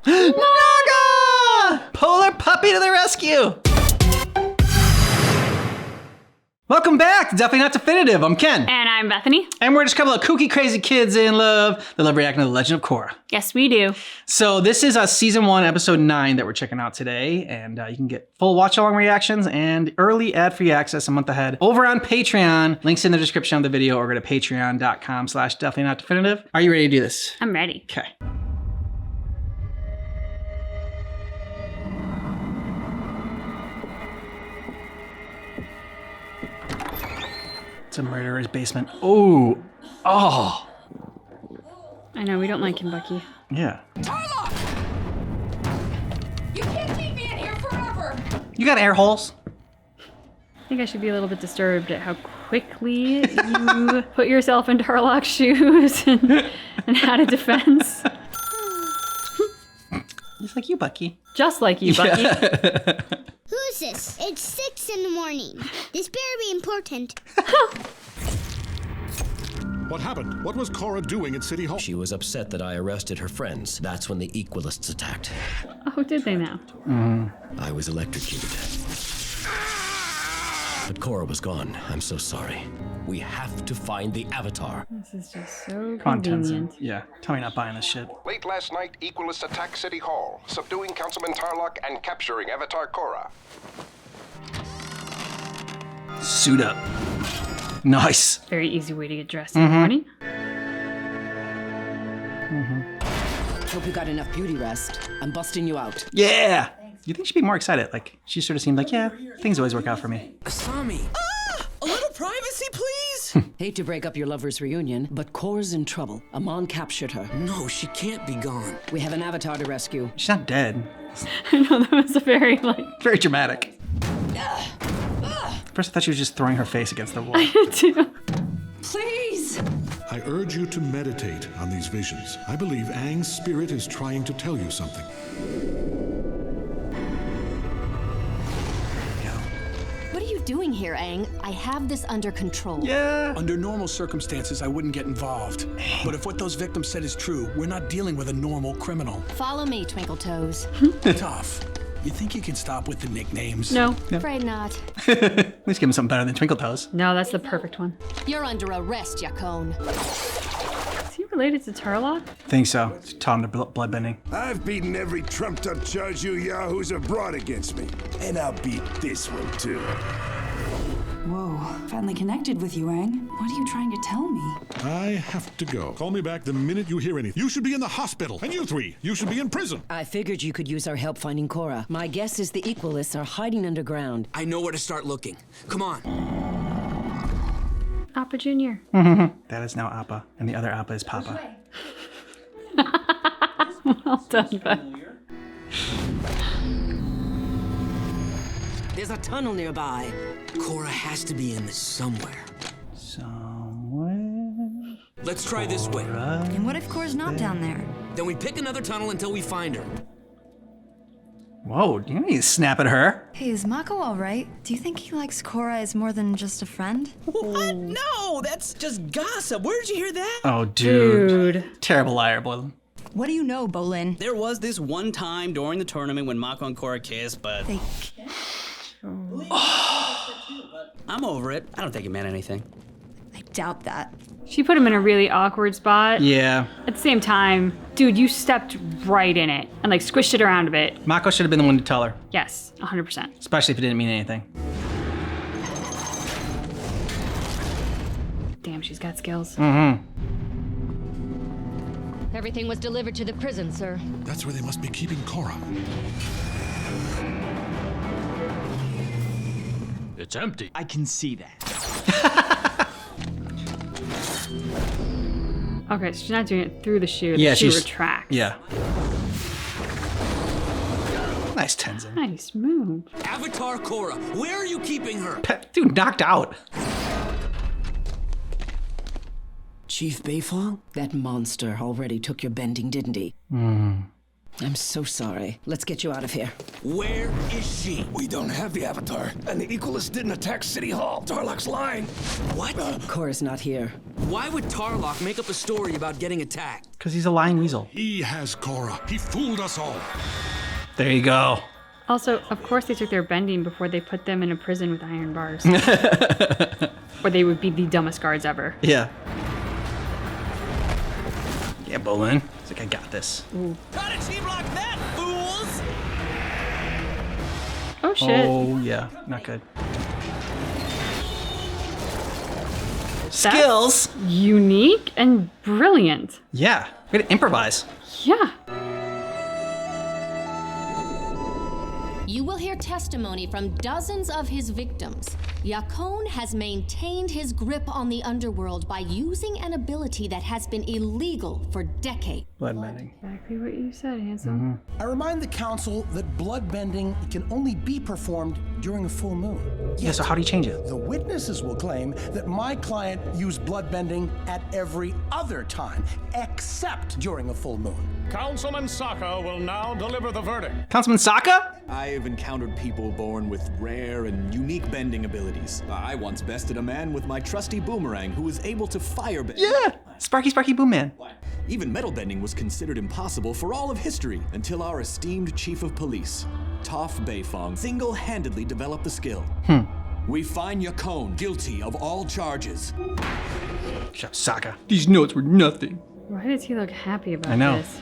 Naga! Polar puppy to the rescue! Welcome back to Definitely Not Definitive. I'm Ken. And I'm Bethany. And we're just a couple of kooky, crazy kids in love that love reacting to The Legend of Korra. Yes, we do. So this is season 1, episode 9 that we're checking out today. And you can get full watch-along reactions and early ad-free access a month ahead over on Patreon. Links in the description of the video, or go to patreon.com/definitely-not-definitive. Are you ready to do this? I'm ready. Okay. It's a murderer's basement. Oh. Oh. I know, we don't like him, Bucky. Yeah. Tarlock! You can't keep me in here forever! You got air holes? I think I should be a little bit disturbed at how quickly you put yourself in Tarlock's shoes and had a defense. Just like you, Bucky. Just like you, Bucky. Yeah. Who is this? It's 6 in the morning. This better be important. What happened? What was Korra doing at City Hall? She was upset that I arrested her friends. That's when the Equalists attacked. Oh, did they now? I was electrocuted. But Korra was gone. I'm so sorry. We have to find the Avatar. This is just so Come on, convenient. Tenzin. Yeah, tell me you're not buying this shit. Late last night, Equalists attacked City Hall, subduing Councilman Tarlock and capturing Avatar Korra. Suit up. Nice. Very easy way to get dressed in the morning. Hope you got enough beauty rest. I'm busting you out. Yeah. You think she'd be more excited? Like, she sort of seemed like, yeah, things always work out for me. Asami. A little privacy, please? Hate to break up your lovers' reunion, but Korra's in trouble. Amon captured her. No, she can't be gone. We have an Avatar to rescue. She's not dead. I know, that was a very, Very dramatic. First I thought she was just throwing her face against the wall. I did too. Please! I urge you to meditate on these visions. I believe Aang's spirit is trying to tell you something. What are you doing here, Aang? I have this under control. Yeah. Under normal circumstances, I wouldn't get involved. But if what those victims said is true, we're not dealing with a normal criminal. Follow me, Twinkle Toes. Tough. You think you can stop with the nicknames? No. Afraid not. At least give him something better than Twinkle Toes. No, that's the perfect one. You're under arrest, Yakone. Is he related to Tarlock? Think so. It's taught him to bloodbending. I've beaten every trumped-up charge you yahoos have brought against me. And I'll beat this one, too. Whoa, finally connected with you, Aang. What are you trying to tell me? I have to go. Call me back the minute you hear anything. You should be in the hospital. And you three, you should be in prison. I figured you could use our help finding Korra. My guess is the Equalists are hiding underground. I know where to start looking. Come on. Appa Jr. That is now Appa, and the other Appa is Papa. Well done, Beth. There's a tunnel nearby. Korra has to be in this somewhere. Somewhere. Let's try this way. And what if Korra's not down there? Then we pick another tunnel until we find her. Whoa, you need to snap at her. Hey, is Mako all right? Do you think he likes Korra as more than just a friend? What? No, that's just gossip. Where did you hear that? Oh, dude. Terrible liar, Boylan. What do you know, Bolin? There was this one time during the tournament when Mako and Korra kissed, but... They I'm over it. I don't think it meant anything. I doubt that. She put him in a really awkward spot. Yeah. At the same time, dude, you stepped right in it and squished it around a bit. Mako should have been the one to tell her. Yes, 100%. Especially if it didn't mean anything. Damn, she's got skills. Everything was delivered to the prison, sir. That's where they must be keeping Korra. It's empty. I can see that. Okay, so she's not doing it through the chute. Yeah, the chute she's retracts. Yeah. Nice, Tenzin. Nice move. Avatar Korra, where are you keeping her? Dude, knocked out. Chief Beifong? That monster already took your bending, didn't he? I'm so sorry. Let's get you out of here. Where is she? We don't have the Avatar, and the Equalists didn't attack City Hall. Tarlok's lying. What? Korra's not here. Why would Tarlok make up a story about getting attacked? Because he's a lying weasel. He has Korra. He fooled us all. There you go. Also, of course they took their bending before they put them in a prison with iron bars. Or they would be the dumbest guards ever. Yeah. Yeah, Bolin. It's like, I got this. Ooh. Gotta team lock that, fools! Oh, shit. Oh, yeah. Not good. Skills. Unique and brilliant. Yeah. Way to improvise. Yeah. You will hear testimony from dozens of his victims. Yakone has maintained his grip on the underworld by using an ability that has been illegal for decades. Bloodbending. Exactly what you said, handsome. I remind the council that bloodbending can only be performed during a full moon. Yeah, so how do you change it? The witnesses will claim that my client used bloodbending at every other time, except during a full moon. Councilman Sokka will now deliver the verdict. Councilman Sokka? I have encountered people born with rare and unique bending abilities. I once bested a man with my trusty boomerang who was able to firebend. Yeah! Sparky Boom Man. Even metal bending was considered impossible for all of history until our esteemed chief of police, Toph Beifong, single-handedly developed the skill. We find Yakone guilty of all charges. Shut up, Sokka. These notes were nothing. Why does he look happy about I know. this?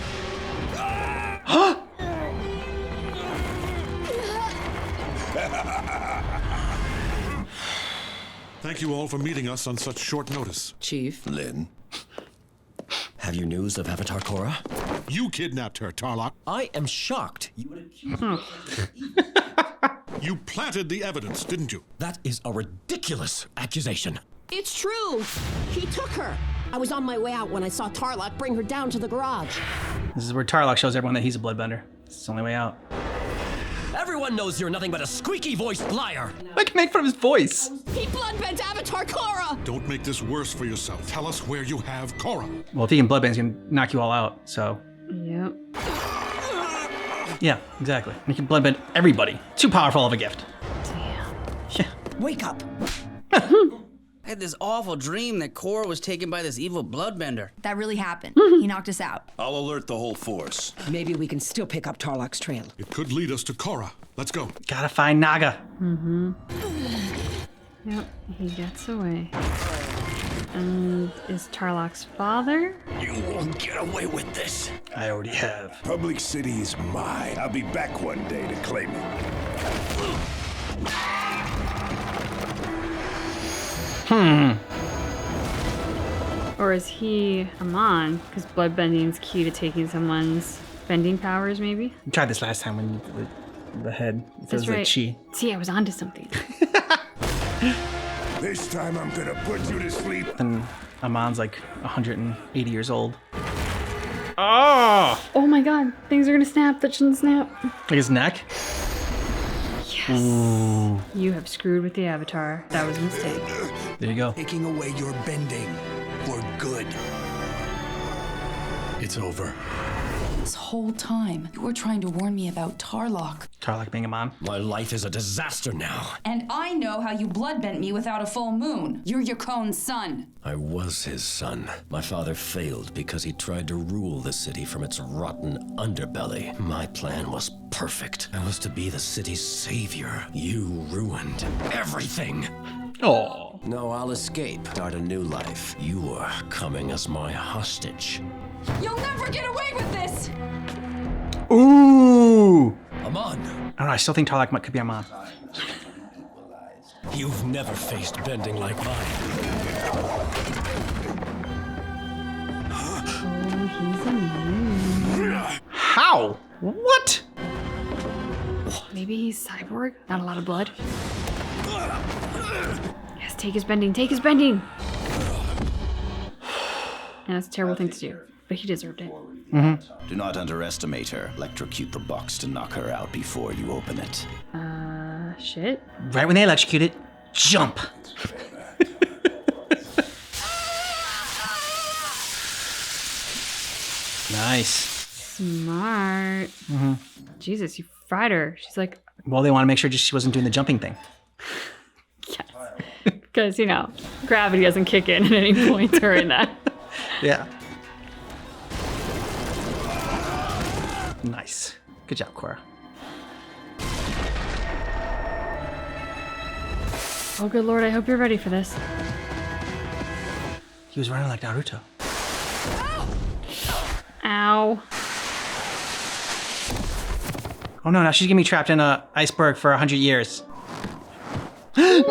Thank you all for meeting us on such short notice. Chief. Lin. Have you news of Avatar Korra? You kidnapped her, Tarlok. I am shocked. You would accuse me. You planted the evidence, didn't you? That is a ridiculous accusation. It's true. He took her. I was on my way out when I saw Tarlok bring her down to the garage. This is where Tarlok shows everyone that he's a bloodbender. It's the only way out. Everyone knows you're nothing but a squeaky-voiced liar. I can make fun of his voice. He bloodbent Avatar Korra. Don't make this worse for yourself. Tell us where you have Korra. Well, if he can bloodbend, he's gonna knock you all out, so. Yep. Yeah, exactly. He can bloodbend everybody. Too powerful of a gift. Damn. Yeah. Wake up. I had this awful dream that Korra was taken by this evil bloodbender. That really happened. He knocked us out. I'll alert the whole force. Maybe we can still pick up Tarlok's trail. It could lead us to Korra. Let's go. Gotta find Naga. Yep, he gets away. And is Tarlok's father? You won't get away with this. I already have. Public City is mine. I'll be back one day to claim it. Or is he Amon? Because bloodbending's key to taking someone's bending powers, maybe? You tried this last time when you the head. It That's feels right. like chi. See, I was onto something. This time I'm gonna put you to sleep. And Amon's like 180 years old. Oh! Oh my god, things are gonna snap that shouldn't snap. Like his neck? Yes. Ooh. You have screwed with the Avatar. That was a mistake. There you go. Taking away your bending for good. It's over. This whole time, you were trying to warn me about Tarlok. Tarlok being Amon. My life is a disaster now. And I know how you bloodbent me without a full moon. You're Yakone's son. I was his son. My father failed because he tried to rule the city from its rotten underbelly. My plan was perfect. I was to be the city's savior. You ruined everything. Oh. No, I'll escape. Start a new life. You are coming as my hostage. You'll never get away with this. Ooh! Amon! I don't know, I still think Tarlok could be Amon. You've never faced bending like mine. Oh, he's immune. How? What? Maybe he's cyborg? Not a lot of blood. Yes, take his bending, take his bending! And that's a terrible thing to do, but he deserved it. Do not underestimate her. Electrocute the box to knock her out before you open it. Shit. Right when they electrocute it, jump. Nice. Smart. Jesus, you fried her. She's like, Well, they want to make sure she wasn't doing the jumping thing. yes. Because, you know, gravity doesn't kick in at any point during that. Yeah. Nice. Good job, Korra. Oh, good Lord, I hope you're ready for this. He was running like Naruto. Ow. Oh no, now she's gonna be trapped in an iceberg for 100 years. Naga!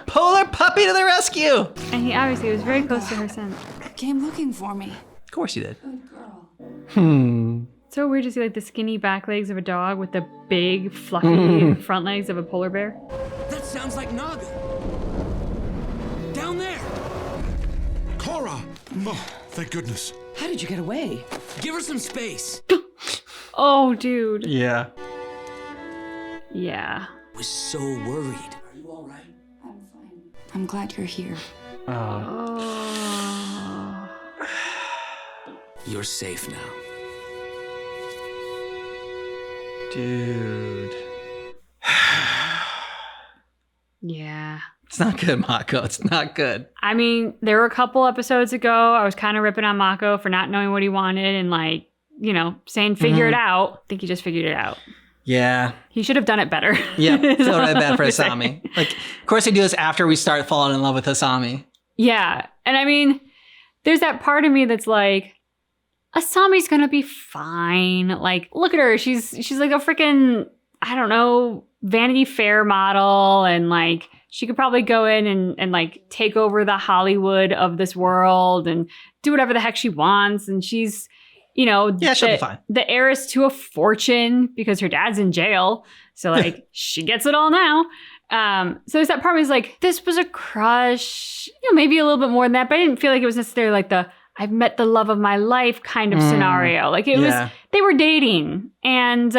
Polar puppy to the rescue! And he obviously was very close to her scent. Came looking for me. Of course he did. Good girl. It's so weird to see like the skinny back legs of a dog with the big fluffy front legs of a polar bear. That sounds like Naga. Down there. Korra! Oh, thank goodness. How did you get away? Give her some space. Oh, dude. Yeah. Yeah. I was so worried. Are you all right? I'm fine. I'm glad you're here. Oh. You're safe now. Dude. Yeah. It's not good, Mako. It's not good. I mean, there were a couple episodes ago, I was kind of ripping on Mako for not knowing what he wanted and like, you know, saying figure it out. I think he just figured it out. Yeah. He should have done it better. Yeah, feel really bad for Asami. Like, of course they do this after we start falling in love with Asami. Yeah. And I mean, there's that part of me that's like, Asami's gonna be fine. Like, look at her. She's like a freaking, I don't know, Vanity Fair model. And like, she could probably go in and like take over the Hollywood of this world and do whatever the heck she wants. And she's, you know, yeah, she'll be fine. The heiress to a fortune because her dad's in jail. So like, she gets it all now. So there's that part where he's like, this was a crush, you know, maybe a little bit more than that, but I didn't feel like it was necessarily like the I've met the love of my life kind of scenario. Like it was, they were dating and,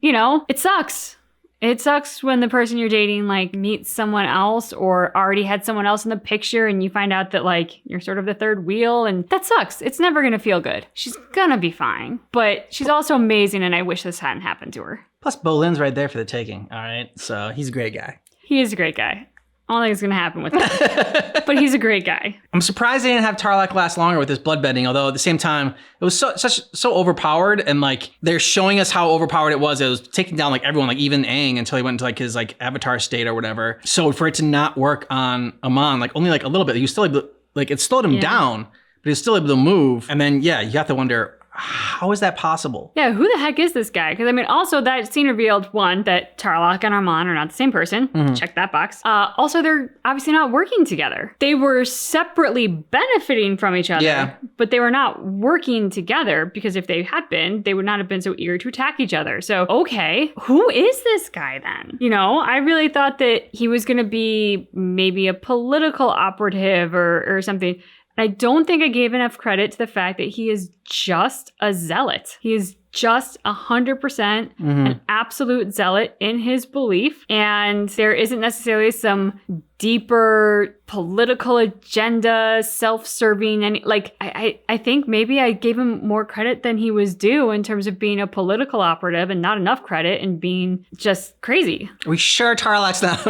you know, it sucks. It sucks when the person you're dating like meets someone else or already had someone else in the picture and you find out that like you're sort of the third wheel and that sucks. It's never going to feel good. She's going to be fine, but she's also amazing and I wish this hadn't happened to her. Plus, Bolin's right there for the taking. All right. So he's a great guy. He is a great guy. I don't think it's going to happen with him, but he's a great guy. I'm surprised they didn't have Tarlok last longer with this bloodbending, although at the same time, it was so overpowered and like they're showing us how overpowered it was. It was taking down like everyone, like even Aang until he went into like his like avatar state or whatever. So for it to not work on Amon, like only like a little bit, you still like it slowed him down, but he was still able to move. And then, yeah, you have to wonder, how is that possible? Yeah, who the heck is this guy? Because I mean, also that scene revealed one, that Tarlok and Armand are not the same person. Check that box. Also, they're obviously not working together. They were separately benefiting from each other, but they were not working together because if they had been, they would not have been so eager to attack each other. So, okay, who is this guy then? You know, I really thought that he was going to be maybe a political operative or something. I don't think I gave enough credit to the fact that he is just a zealot. He is just 100% an absolute zealot in his belief. And there isn't necessarily some deeper political agenda, self-serving. And like, I think maybe I gave him more credit than he was due in terms of being a political operative and not enough credit and being just crazy. Are we sure Tarlok's not?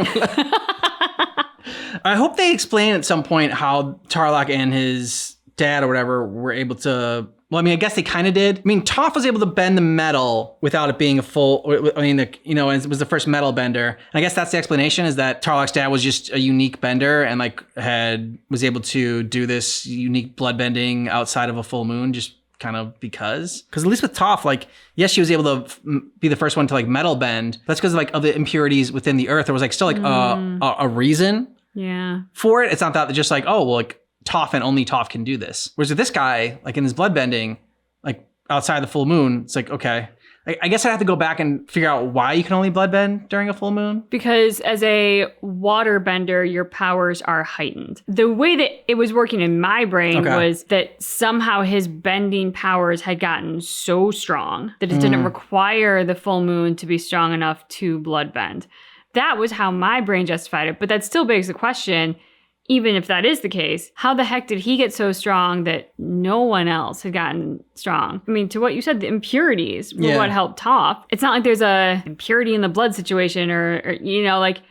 I hope they explain at some point how Tarlok and his dad or whatever were able to, well, I mean, I guess they kind of did. I mean, Toph was able to bend the metal without it being a full, I mean, you know, it was the first metal bender. And I guess that's the explanation, is that Tarlok's dad was just a unique bender and like was able to do this unique blood bending outside of a full moon just kind of because at least with Toph, like, yes, she was able to be the first one to like metal bend. That's because like of the impurities within the earth. There was like still like a reason. Yeah. For it, it's not that just like, oh, well, like Toph and only Toph can do this. Whereas with this guy, like in his bloodbending, like outside the full moon, it's like, okay. I guess I have to go back and figure out why you can only bloodbend during a full moon. Because as a waterbender, your powers are heightened. The way that it was working in my brain was that somehow his bending powers had gotten so strong that it didn't require the full moon to be strong enough to bloodbend. That was how my brain justified it. But that still begs the question, even if that is the case, how the heck did he get so strong that no one else had gotten strong? I mean, to what you said, the impurities were what helped Toph. It's not like there's a impurity in the blood situation or you know, like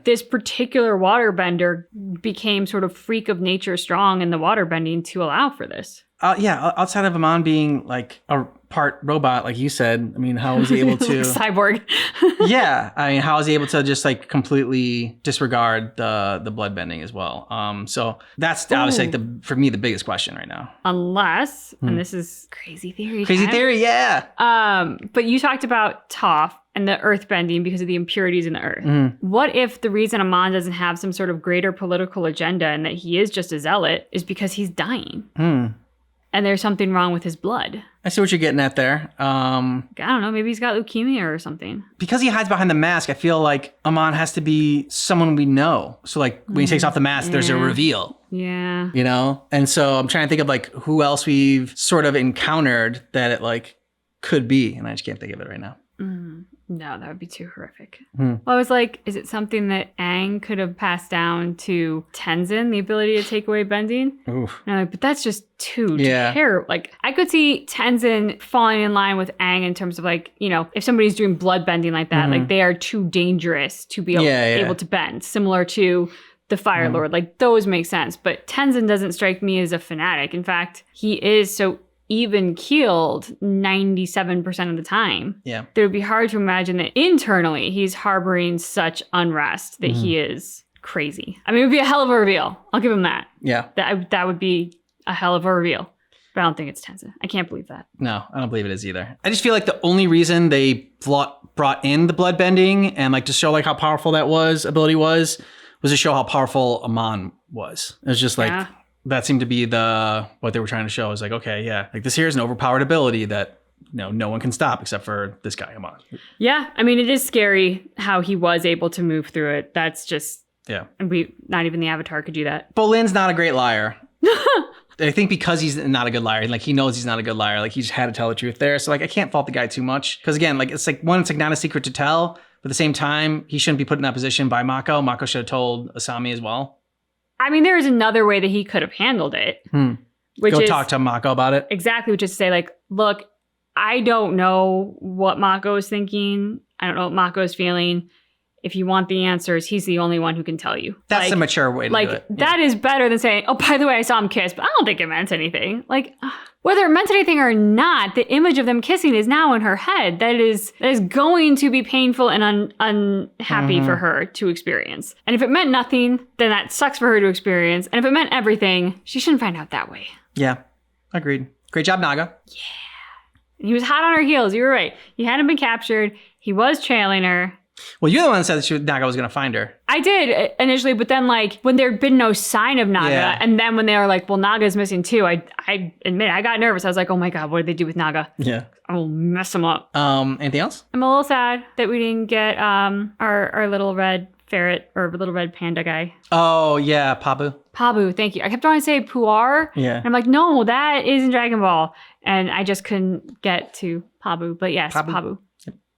this particular waterbender became sort of freak of nature strong in the waterbending to allow for this. Outside of Amon being like a part robot, like you said, I mean, how was he able to... Cyborg. Yeah, I mean, how was he able to just like completely disregard the blood bending as well? So that's obviously like for me the biggest question right now. Unless, and this is crazy theory. Theory, yeah. But you talked about Toph and the earth bending because of the impurities in the earth. What if the reason Amon doesn't have some sort of greater political agenda and that he is just a zealot is because he's dying? And there's something wrong with his blood. I see what you're getting at there. I don't know. Maybe he's got leukemia or something. Because he hides behind the mask, I feel like Amon has to be someone we know. So like when he takes off the mask, there's a reveal. Yeah. You know? And so I'm trying to think of like who else we've sort of encountered that it like could be. And I just can't think of it right now. No, that would be too horrific. Well, I was like, is it something that Aang could have passed down to Tenzin, the ability to take away bending? Oof. And I'm like, but that's just too terrible. Like, I could see Tenzin falling in line with Aang in terms of like, you know, if somebody's doing blood bending like that, like they are too dangerous to be able to bend, similar to the Fire Lord. Like, those make sense. But Tenzin doesn't strike me as a fanatic. In fact, he is so even keeled 97% of the time. Yeah. It would be hard to imagine that internally he's harboring such unrest that he is crazy. I mean, it would be a hell of a reveal. I'll give him that. Yeah. That would be a hell of a reveal. But I don't think it's Tenzin. I can't believe that. No, I don't believe it is either. I just feel like the only reason they brought in the blood bending and like to show like how powerful that ability was to show how powerful Amon was. It was just like... That seemed to be what they were trying to show. Is like, okay, yeah, like this here is an overpowered ability that no one can stop except for this guy. Come on. Yeah, I mean, it is scary how he was able to move through it. That's just and not even the Avatar could do that. Bolin's not a great liar. I think because he's not a good liar, like he knows he's not a good liar. Like he just had to tell the truth there. So like I can't fault the guy too much because again, like it's like it's like not a secret to tell, but at the same time, he shouldn't be put in that position by Mako. Mako should have told Asami as well. I mean, there is another way that he could have handled it. Which is talk to Mako about it. Exactly, which is to say, like, look, I don't know what Mako is thinking. I don't know what Mako is feeling. If you want the answers, he's the only one who can tell you. That's a mature way to do it. That is better than saying, oh, by the way, I saw him kiss, but I don't think it meant anything. Like, whether it meant anything or not, the image of them kissing is now in her head. That is going to be painful and unhappy for her to experience. And if it meant nothing, then that sucks for her to experience. And if it meant everything, she shouldn't find out that way. Yeah, agreed. Great job, Naga. Yeah. And he was hot on her heels. You were right. He hadn't been captured. He was trailing her. Well, you're the one that said that Naga was going to find her. I did initially, but then like when there'd been no sign of Naga, and then when they were like, well, Naga's missing too, I admit I got nervous. I was like, oh my God, what did they do with Naga? Yeah. I will mess him up. Anything else? I'm a little sad that we didn't get our little red ferret or little red panda guy. Oh, yeah, Pabu. Pabu, thank you. I kept trying to say Puar. Yeah. And I'm like, no, that is in Dragon Ball. And I just couldn't get to Pabu. But yes, Pabu.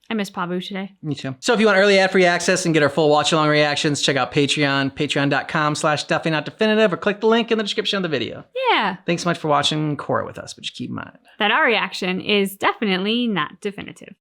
I miss Pabu today. Me too. So if you want early ad-free access and get our full watch-along reactions, check out Patreon, patreon.com/definitely-not-definitive, or click the link in the description of the video. Yeah. Thanks so much for watching Korra with us, but just keep in mind that our reaction is definitely not definitive.